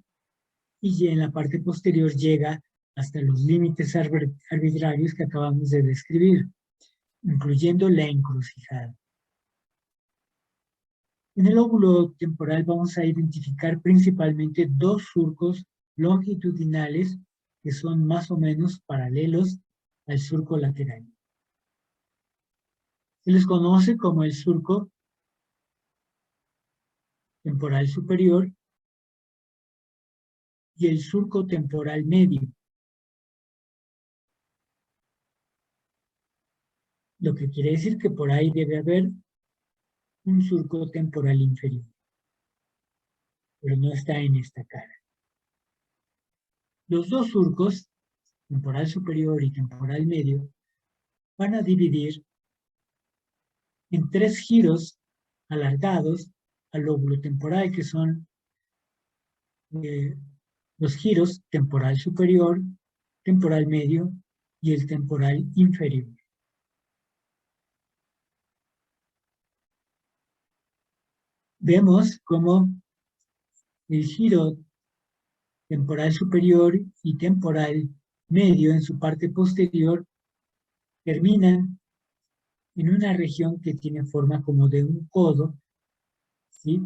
y en la parte posterior llega hasta los límites arbitrarios que acabamos de describir, incluyendo la encrucijada. En el lóbulo temporal vamos a identificar principalmente 2 surcos longitudinales que son más o menos paralelos al surco lateral. Se les conoce como el surco temporal superior y el surco temporal medio. Lo que quiere decir que por ahí debe haber un surco temporal inferior, pero no está en esta cara. Los 2 surcos, temporal superior y temporal medio, van a dividir en 3 giros alargados al lóbulo temporal, que son los giros temporal superior, temporal medio y el temporal inferior. Vemos cómo el giro temporal superior y temporal medio en su parte posterior terminan en una región que tiene forma como de un codo, ¿sí?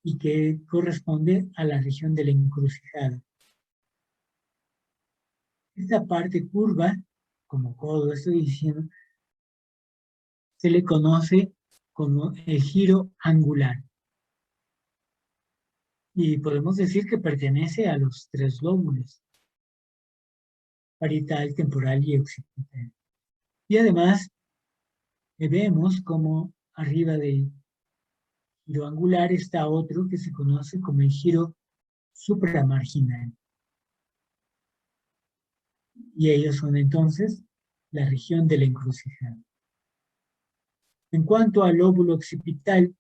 Y que corresponde a la región de la encrucijada. Esta parte curva, como codo estoy diciendo, se le conoce como el giro angular. Y podemos decir que pertenece a los tres lóbulos: parietal, temporal y occipital. Y además vemos como arriba del giro angular está otro que se conoce como el giro supramarginal. Y ellos son entonces la región de la encrucijada. En cuanto al lóbulo occipital,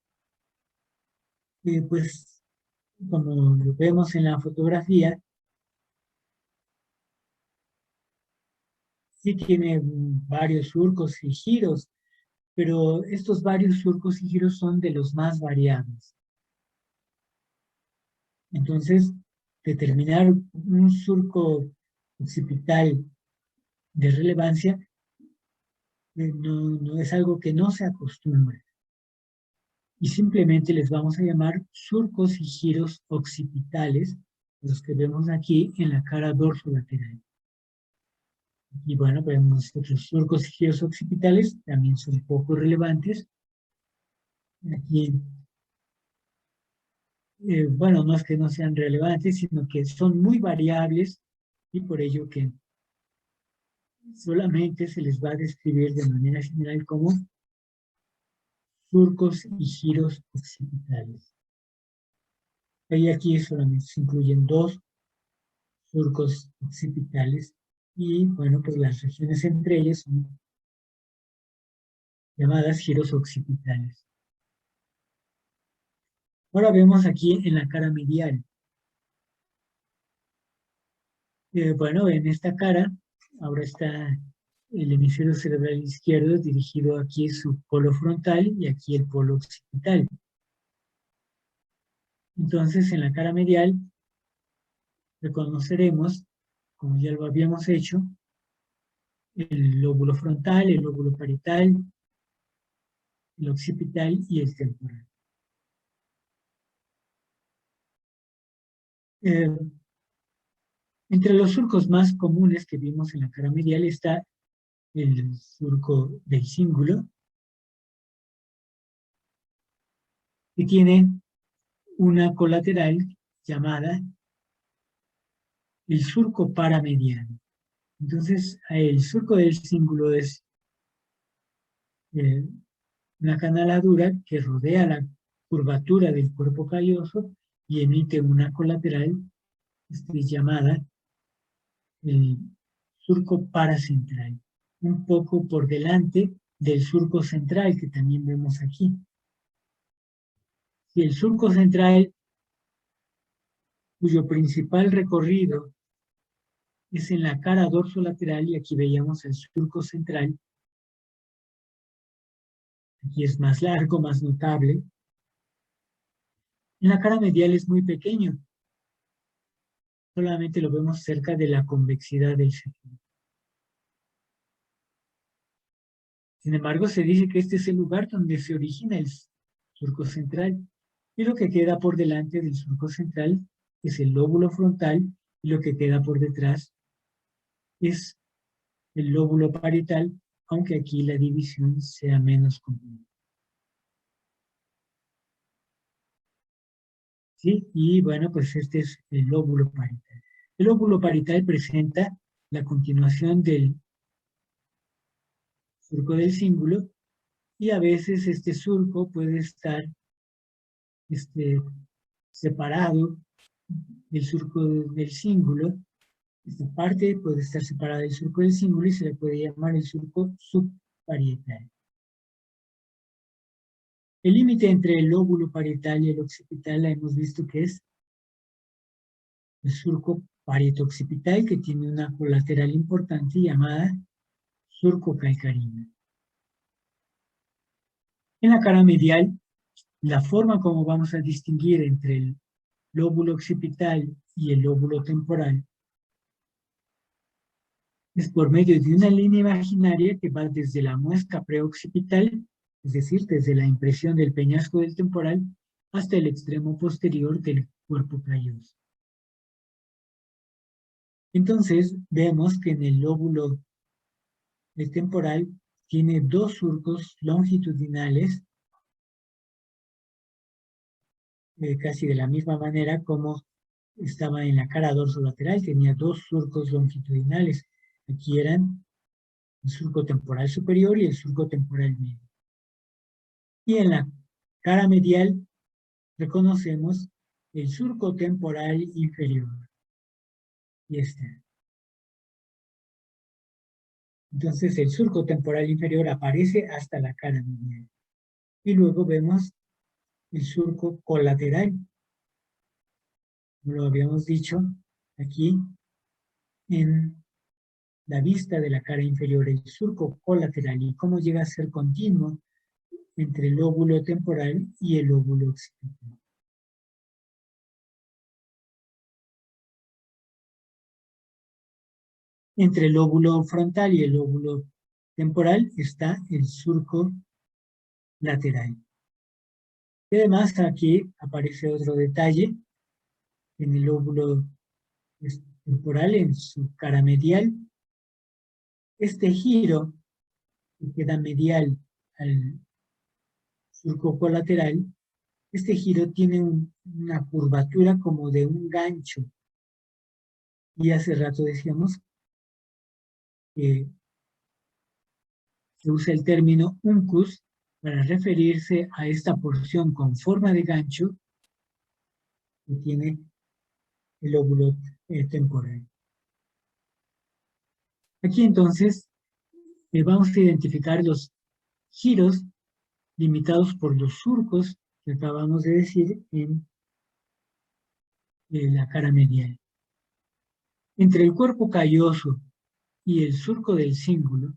pues como lo vemos en la fotografía, sí tiene varios surcos y giros, pero estos varios surcos y giros son de los más variados. Entonces, determinar un surco occipital de relevancia no es algo que no se acostumbra. Y simplemente les vamos a llamar surcos y giros occipitales, los que vemos aquí en la cara dorsolateral. Y bueno, vemos que los surcos y giros occipitales también son poco relevantes. Aquí, bueno, no es que no sean relevantes, sino que son muy variables y por ello que solamente se les va a describir de manera general como surcos y giros occipitales. Y aquí solamente se incluyen dos surcos occipitales y, bueno, pues las regiones entre ellas son llamadas giros occipitales. Ahora vemos aquí en la cara medial. Bueno, en esta cara ahora está el hemisferio cerebral izquierdo dirigido aquí su polo frontal y aquí el polo occipital. Entonces, en la cara medial reconoceremos, como ya lo habíamos hecho, el lóbulo frontal, el lóbulo parietal, el occipital y el temporal. Entre los surcos más comunes que vimos en la cara medial está el surco del cíngulo, que tiene una colateral llamada el surco paramediano. Entonces, el surco del cíngulo es una canaladura que rodea la curvatura del cuerpo calloso y emite una colateral llamada el surco paracentral, un poco por delante del surco central que también vemos aquí. Y el surco central, cuyo principal recorrido es en la cara dorsolateral, y aquí veíamos el surco central, aquí es más largo, más notable. En la cara medial es muy pequeño, solamente lo vemos cerca de la convexidad del cefiro. Sin embargo, se dice que este es el lugar donde se origina el surco central, y lo que queda por delante del surco central es el lóbulo frontal, y lo que queda por detrás es el lóbulo parietal, aunque aquí la división sea menos común. ¿Sí? Y bueno, pues este es el lóbulo parietal. El lóbulo parietal presenta la continuación del surco del cíngulo, y a veces este surco puede estar separado del surco del cíngulo. Esta parte puede estar separada del surco del cíngulo y se le puede llamar el surco subparietal. El límite entre el lóbulo parietal y el occipital la hemos visto que es el surco parieto occipital que tiene una colateral importante llamada surco calcarina. En la cara medial, la forma como vamos a distinguir entre el lóbulo occipital y el lóbulo temporal es por medio de una línea imaginaria que va desde la muesca preoccipital, es decir, desde la impresión del peñasco del temporal, hasta el extremo posterior del cuerpo calloso. Entonces, vemos que en el lóbulo temporal tiene dos surcos longitudinales, casi de la misma manera como estaba en la cara dorsolateral, tenía dos surcos longitudinales. Aquí eran el surco temporal superior y el surco temporal medio. Y en la cara medial reconocemos el surco temporal inferior. Y este. Entonces el surco temporal inferior aparece hasta la cara medial. Y luego vemos el surco colateral. Como lo habíamos dicho, aquí en la vista de la cara inferior, el surco colateral y cómo llega a ser continuo entre el lóbulo temporal y el lóbulo occipital. Entre el lóbulo frontal y el lóbulo temporal está el surco lateral. Y además aquí aparece otro detalle en el lóbulo temporal, en su cara medial. Este giro que queda medial al surco colateral, este giro tiene una curvatura como de un gancho. Y hace rato decíamos que se usa el término uncus para referirse a esta porción con forma de gancho que tiene el lóbulo temporal. Aquí entonces vamos a identificar los giros limitados por los surcos que acabamos de decir en la cara medial. Entre el cuerpo calloso y el surco del cíngulo,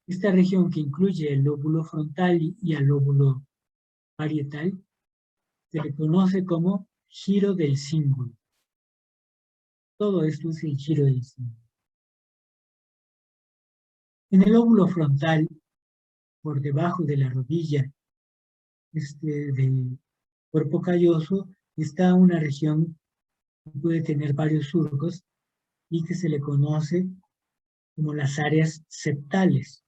esta región que incluye el lóbulo frontal y el lóbulo parietal se le conoce como giro del cíngulo. Todo esto es el giro del cíngulo. En el lóbulo frontal, por debajo de la rodilla del cuerpo calloso, está una región que puede tener varios surcos y que se le conoce como las áreas septales,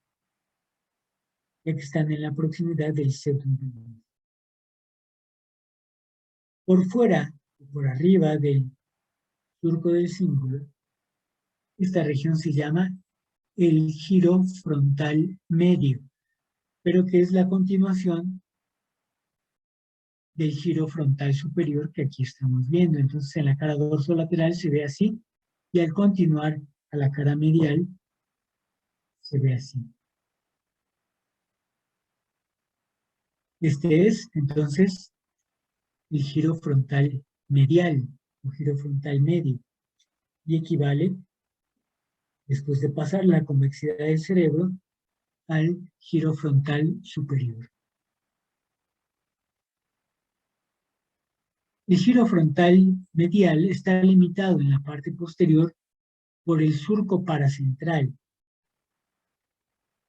ya que están en la proximidad del septum temporal. Por fuera, por arriba del surco del cíngulo, esta región se llama el giro frontal medio, pero que es la continuación del giro frontal superior que aquí estamos viendo. Entonces en la cara dorsolateral se ve así, y al continuar a la cara medial se ve así. Este es entonces el giro frontal medial o giro frontal medio y equivale, después de pasar la convexidad del cerebro, al giro frontal superior. El giro frontal medial está limitado en la parte posterior por el surco paracentral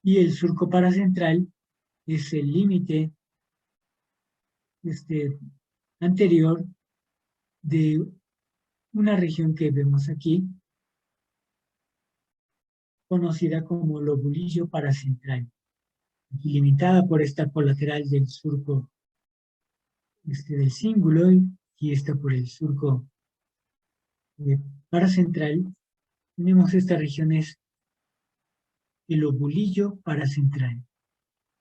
y el surco paracentral es el límite anterior de una región que vemos aquí, conocida como lobulillo paracentral, limitada por esta colateral del surco del cíngulo y esta por el surco paracentral. Tenemos esta región es el lobulillo paracentral.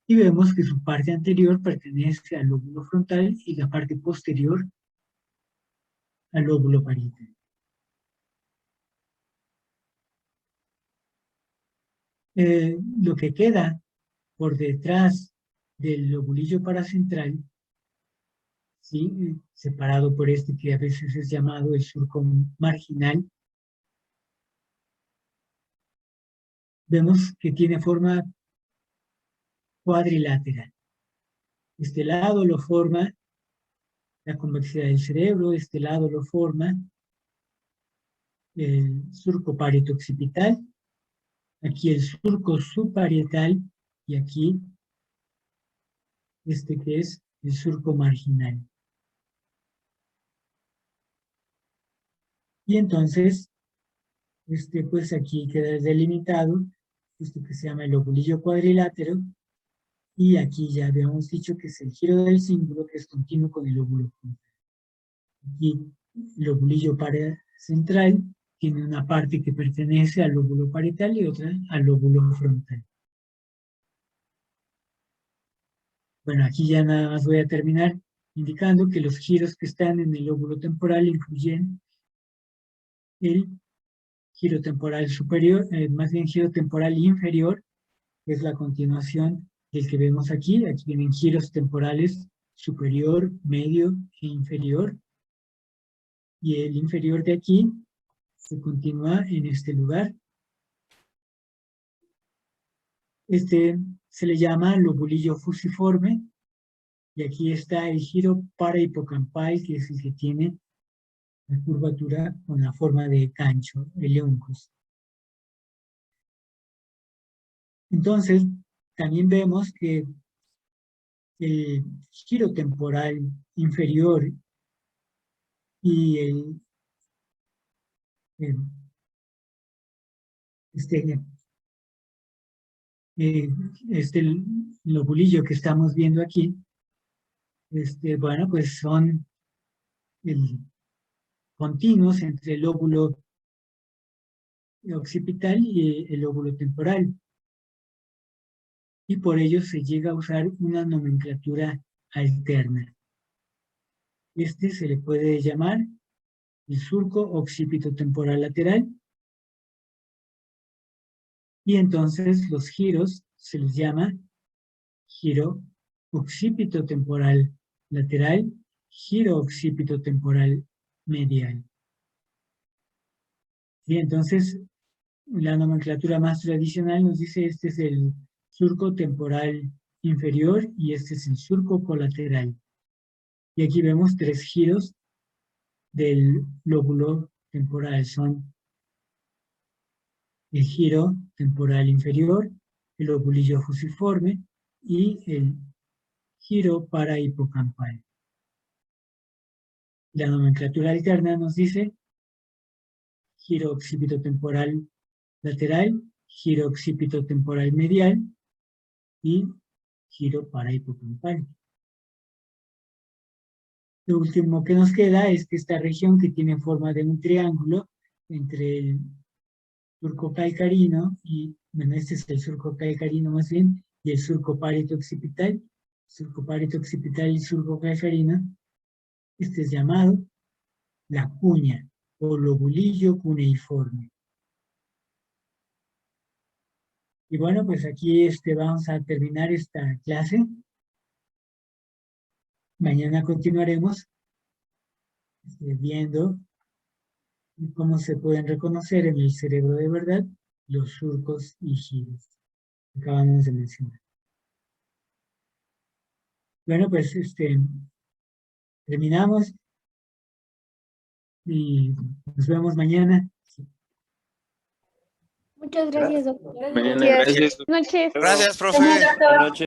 Y vemos que su parte anterior pertenece al lóbulo frontal y la parte posterior al lóbulo parietal. Lo que queda por detrás del lobulillo paracentral ¿sí? Separado por este que a veces es llamado el surco marginal. Vemos que tiene forma cuadrilateral. Este lado lo forma la convexidad del cerebro, este lado lo forma el surco parieto-occipital, aquí el surco subparietal y aquí este que es el surco marginal. Y entonces, pues aquí queda delimitado esto que se llama el lobulillo cuadrilátero, y aquí ya habíamos dicho que es el giro del cíngulo que es continuo con el lóbulo frontal. Aquí el lobulillo central tiene una parte que pertenece al lóbulo parietal y otra al lóbulo frontal. Bueno, aquí ya nada más voy a terminar indicando que los giros que están en el lóbulo temporal incluyen el giro temporal superior, más bien giro temporal inferior, que es la continuación del que vemos aquí. Aquí vienen giros temporales superior, medio e inferior. Y el inferior de aquí se continúa en este lugar. Este se le llama lobulillo fusiforme. Y aquí está el giro parahipocampal, que es el que tiene la curvatura con la forma de gancho, el euncus. Entonces, también vemos que el giro temporal inferior y el este, este lobulillo que estamos viendo aquí, bueno, pues son continuos entre el lóbulo occipital y el lóbulo temporal. Y por ello se llega a usar una nomenclatura alterna. Se le puede llamar el surco occipitotemporal lateral. Y entonces los giros se les llama giro occipitotemporal lateral, giro occipitotemporal medial. Y entonces la nomenclatura más tradicional nos dice este es el surco temporal inferior y este es el surco colateral. Y aquí vemos tres giros del lóbulo temporal. Son el giro temporal inferior, el lobulillo fusiforme y el giro parahipocampal. La nomenclatura alterna nos dice giro occipitotemporal lateral, giro occipitotemporal medial y giro parahipocampal. Lo último que nos queda es que esta región que tiene forma de un triángulo entre el surco calcarino y, bueno, este es el surco calcarino más bien, y el surco parieto-occipital, y surco calcarino, este es llamado la cuña o lobulillo cuneiforme. Y bueno, pues aquí vamos a terminar esta clase. Mañana continuaremos viendo cómo se pueden reconocer en el cerebro de verdad los surcos y giros que acabamos de mencionar. Bueno, pues terminamos y nos vemos mañana. Muchas gracias, doctor. Mañana, gracias. Buenas noches. Gracias, profe. Buenas noches.